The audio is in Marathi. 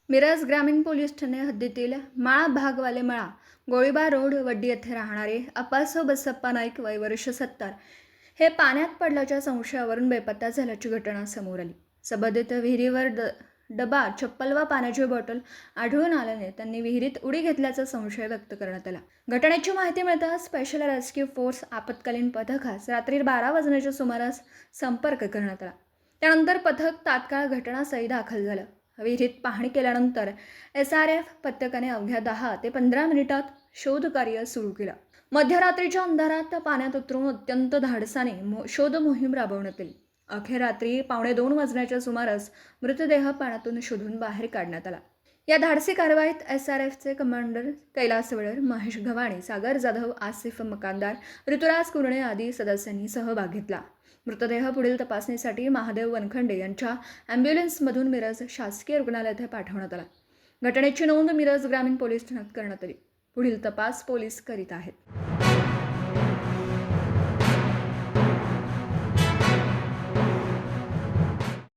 मिरज ग्रामीण पोलीस ठाणे हद्दीतील माळा भागवाले मळा गोळीबार रोड वड्डी येथे राहणारे अप्पासो बसप्पा नाईक वय वर्ष 70 हे पाण्यात पडल्याच्या संशयावरून बेपत्ता झाल्याची घटना समोर आली। संबंधित विहिरीवर डबा चप्पल व पाण्याची बॉटल आढळून आल्याने त्यांनी विहिरीत उडी घेतल्याचा संशय व्यक्त करण्यात आला। घटनेची माहिती मिळताच स्पेशल रेस्क्यू फोर्स आपत्कालीन पथकास रात्री 12 वाजण्याच्या सुमारास संपर्क करण्यात आला। त्यानंतर पथक तात्काळ घटनास्थळी दाखल झालं। विहिरीत पाहणी केल्यानंतर SRF पथकाने अवघ्या 10 ते 15 मिनिटात शोध कार्य सुरू केलं। मध्यरात्रीच्या अंधारात पाण्यात उतरून अत्यंत धाडसाने शोध मोहीम राबवण्यात आली। अखेर रात्री 1:15 वाजण्याच्या सुमारास मृतदेह पाण्यातून शोधून बाहेर काढण्यात आला। या धाडसी कारवाईत SRFचे कमांडर कैलास वळर, महेश गव्हाणे, सागर जाधव, आसिफ मकानदार, ऋतुराज कुरणे आदी सदस्यांनी सहभाग घेतला। मृतदेह पुढील तपासणीसाठी महादेव वनखंडे यांच्या ॲम्ब्युलन्समधून मिरज शासकीय रुग्णालयात पाठवण्यात आला। घटनेची नोंद मिरज ग्रामीण पोलीस ठाण्यात करण्यात आली। पुढील तपास पोलीस करीत आहेत।